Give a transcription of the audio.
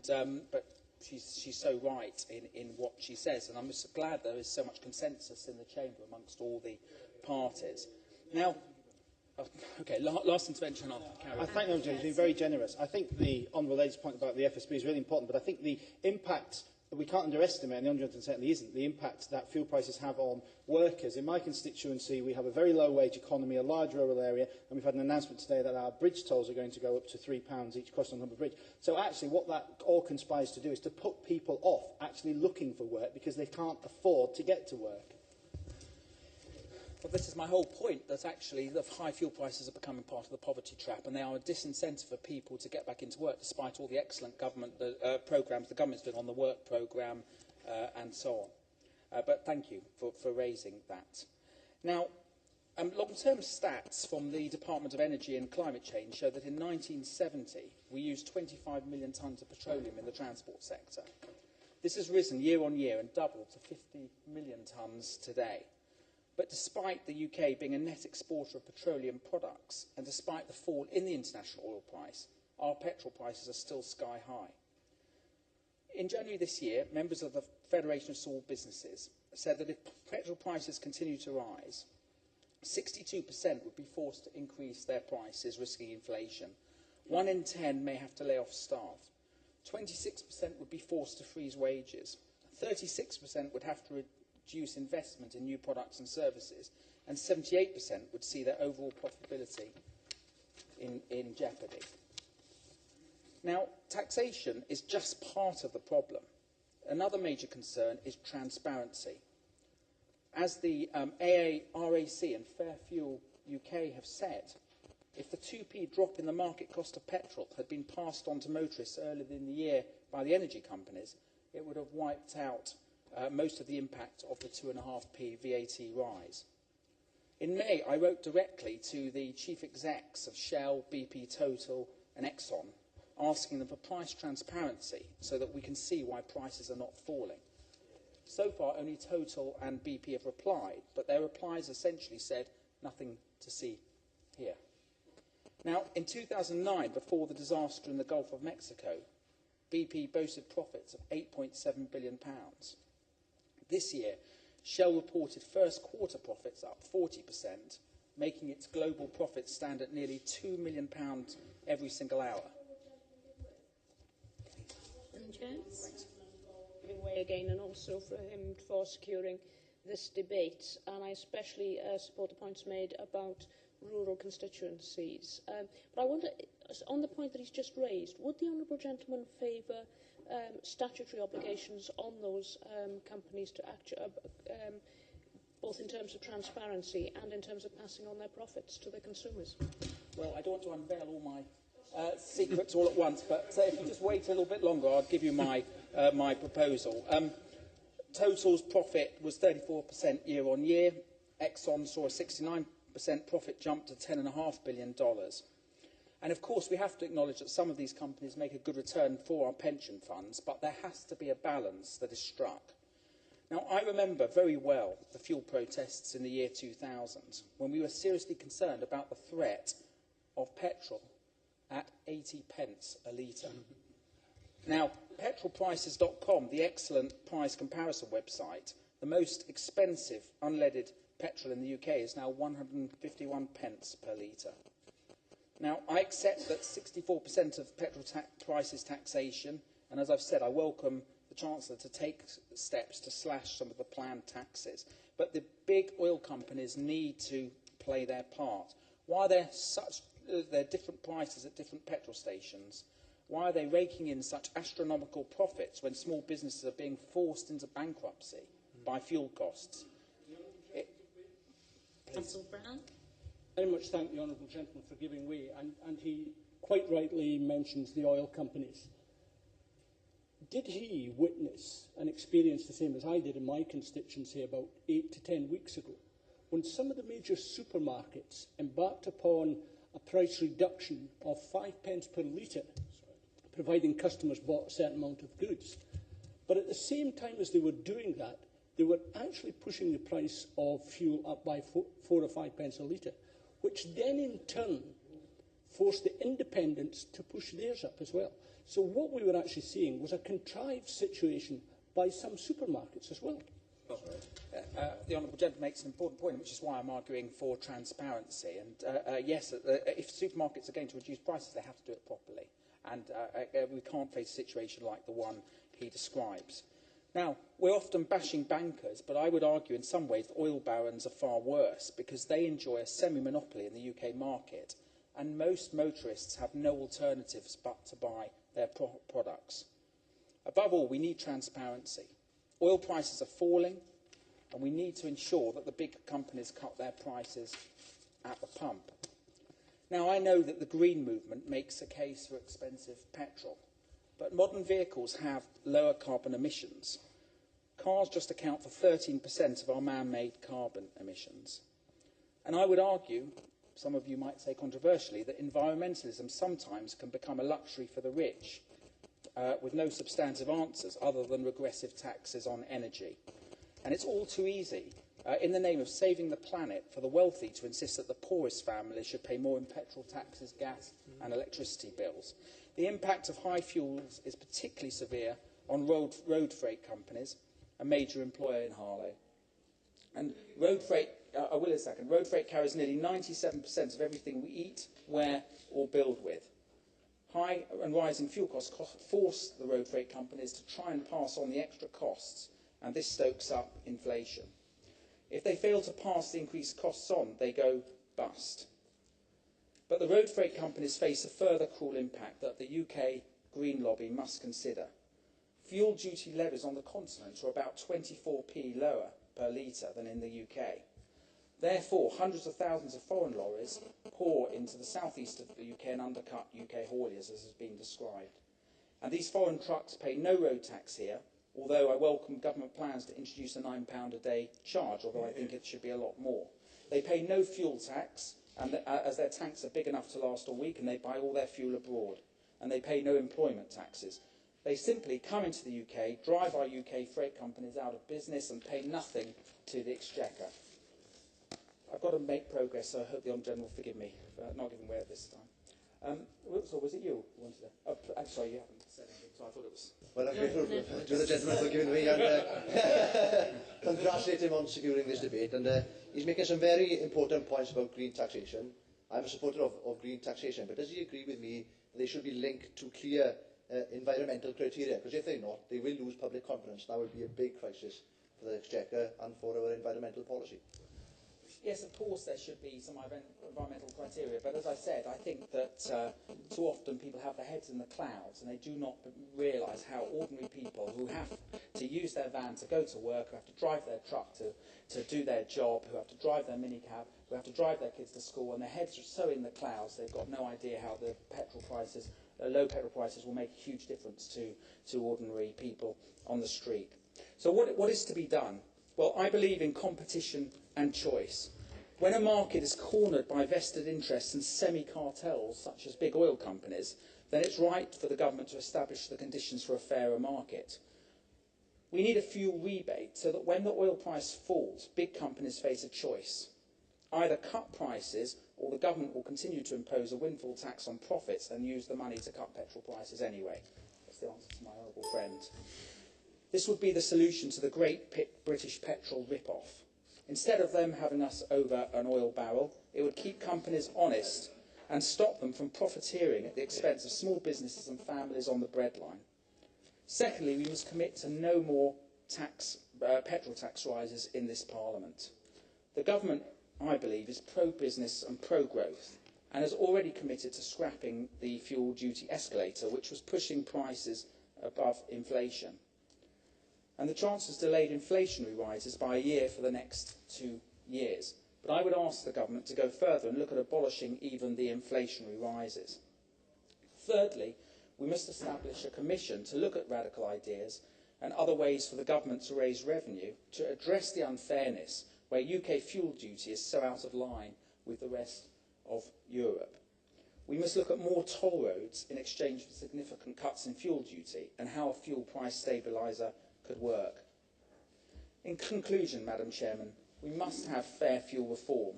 but she's so right in what she says, and I'm just glad there is so much consensus in the chamber amongst all the parties. Now, okay, last intervention after Carrie. I thank you, James. You've been very generous. I think the honourable lady's point about the FSB is really important, but I think the impact, we can't underestimate, and the Ombudsman certainly isn't, the impact that fuel prices have on workers. In my constituency, we have a very low-wage economy, a large rural area, and we've had an announcement today that our bridge tolls are going to go up to £3 each crossing Humber Bridge. So actually, what that all conspires to do is to put people off actually looking for work because they can't afford to get to work. Well, this is my whole point, that actually the high fuel prices are becoming part of the poverty trap, and they are a disincentive for people to get back into work, despite all the excellent government programmes the government's doing on the work programme and so on. But thank you for raising that. Now, long-term stats from the Department of Energy and Climate Change show that in 1970 we used 25 million tonnes of petroleum in the transport sector. This has risen year on year and doubled to 50 million tonnes today. But despite the UK being a net exporter of petroleum products, and despite the fall in the international oil price, our petrol prices are still sky high. In January this year, members of the Federation of Small Businesses said that if petrol prices continue to rise, 62% would be forced to increase their prices, risking inflation. 1 in 10 may have to lay off staff. 26% would be forced to freeze wages. 36% would have to reduce investment in new products and services, and 78% would see their overall profitability in jeopardy. Now, taxation is just part of the problem. Another major concern is transparency. As the RAC and Fair Fuel UK have said, if the 2p drop in the market cost of petrol had been passed on to motorists earlier in the year by the energy companies, it would have wiped out most of the impact of the 2.5p VAT rise. In May, I wrote directly to the chief execs of Shell, BP, Total and Exxon, asking them for price transparency so that we can see why prices are not falling. So far, only Total and BP have replied, but their replies essentially said nothing to see here. Now, in 2009, before the disaster in the Gulf of Mexico, BP boasted profits of £8.7 billion. This year, Shell reported first quarter profits up 40%, making its global profits stand at nearly £2 million every single hour. Thanks. Giving way again, and also for him for securing this debate. And I especially support the points made about rural constituencies. But I wonder, on the point that he's just raised, would the honourable gentleman favour statutory obligations on those companies to act, both in terms of transparency and in terms of passing on their profits to the consumers? Well, I don't want to unveil all my secrets all at once, but if you just wait a little bit longer, I'll give you my, my proposal. Total's profit was 34% year on year. Exxon saw a 69% profit jump to $10.5 billion. And of course, we have to acknowledge that some of these companies make a good return for our pension funds, but there has to be a balance that is struck. Now, I remember very well the fuel protests in the year 2000, when we were seriously concerned about the threat of petrol at 80 pence a litre. Now, petrolprices.com, the excellent price comparison website, the most expensive unleaded petrol in the UK is now 151 pence per litre. Now, I accept that 64% of petrol price is taxation, and as I've said, I welcome the Chancellor to take steps to slash some of the planned taxes. But the big oil companies need to play their part. Why are there different prices at different petrol stations? Why are they raking in such astronomical profits when small businesses are being forced into bankruptcy by fuel costs? Councillor Brown. Very much thank the honourable gentleman for giving way, and he quite rightly mentions the oil companies. Did he witness and experience the same as I did in my constituency about 8 to 10 weeks ago, when some of the major supermarkets embarked upon a price reduction of 5 pence per litre, providing customers bought a certain amount of goods? But at the same time as they were doing that, they were actually pushing the price of fuel up by 4 or 5 pence a litre, which then in turn forced the independents to push theirs up as well. So what we were actually seeing was a contrived situation by some supermarkets as well. The Honourable Gentleman makes an important point, which is why I'm arguing for transparency. And yes, if supermarkets are going to reduce prices, they have to do it properly. And we can't face a situation like the one he describes. Now, we're often bashing bankers, but I would argue in some ways that oil barons are far worse because they enjoy a semi-monopoly in the UK market, and most motorists have no alternatives but to buy their products. Above all, we need transparency. Oil prices are falling, and we need to ensure that the big companies cut their prices at the pump. Now, I know that the Green movement makes a case for expensive petrol, but modern vehicles have lower carbon emissions. Cars just account for 13% of our man-made carbon emissions. And I would argue, some of you might say controversially, that environmentalism sometimes can become a luxury for the rich, with no substantive answers other than regressive taxes on energy. And it's all too easy, in the name of saving the planet, for the wealthy to insist that the poorest families should pay more in petrol taxes, gas and electricity bills. The impact of high fuels is particularly severe on road freight companies, a major employer in Harlow. And road freight carries nearly 97% of everything we eat, wear or build with. High and rising fuel costs force the road freight companies to try and pass on the extra costs, and this stokes up inflation. If they fail to pass the increased costs on, they go bust. But the road freight companies face a further cruel impact that the UK Green lobby must consider. Fuel duty levies on the continent are about 24p lower per litre than in the UK. Therefore, hundreds of thousands of foreign lorries pour into the southeast of the UK and undercut UK hauliers, as has been described. And these foreign trucks pay no road tax here, although I welcome government plans to introduce a £9 a day charge, although I think it should be a lot more. They pay no fuel tax, and as their tanks are big enough to last a week, and they buy all their fuel abroad. And they pay no employment taxes. They simply come into the UK, drive our UK freight companies out of business, and pay nothing to the Exchequer. I've got to make progress, so I hope the Honourable Gentleman will forgive me for not giving way at this time. So was it you who wanted to? I'm sorry, you haven't said anything, so I thought it was... Well, I'm grateful to the gentleman for giving way and congratulate him on securing this debate. And he's making some very important points about green taxation. I'm a supporter of green taxation, but does he agree with me that they should be linked to clear environmental criteria? Because if they're not, they will lose public confidence. That would be a big crisis for the Exchequer and for our environmental policy. Yes, of course there should be some environmental criteria, but as I said, I think that too often people have their heads in the clouds and they do not realise how ordinary people who have to use their van to go to work, who have to drive their truck to do their job, who have to drive their minicab, who have to drive their kids to school, and their heads are so in the clouds they've got no idea how the petrol prices, low petrol prices will make a huge difference to ordinary people on the street. So what is to be done? Well, I believe in competition and choice. When a market is cornered by vested interests and semi-cartels, such as big oil companies, then it's right for the government to establish the conditions for a fairer market. We need a fuel rebate so that when the oil price falls, big companies face a choice. Either cut prices, or the government will continue to impose a windfall tax on profits and use the money to cut petrol prices anyway. That's the answer to my honourable friend. This would be the solution to the great British petrol rip-off. Instead of them having us over an oil barrel, it would keep companies honest and stop them from profiteering at the expense of small businesses and families on the breadline. Secondly, we must commit to no more petrol tax rises in this Parliament. The government, I believe, is pro-business and pro-growth and has already committed to scrapping the fuel duty escalator, which was pushing prices above inflation. And the Chancellor's delayed inflationary rises by a year for the next 2 years. But I would ask the government to go further and look at abolishing even the inflationary rises. Thirdly, we must establish a commission to look at radical ideas and other ways for the government to raise revenue to address the unfairness where UK fuel duty is so out of line with the rest of Europe. We must look at more toll roads in exchange for significant cuts in fuel duty and how a fuel price stabiliser could work. In conclusion, Madam Chairman, we must have fair fuel reform.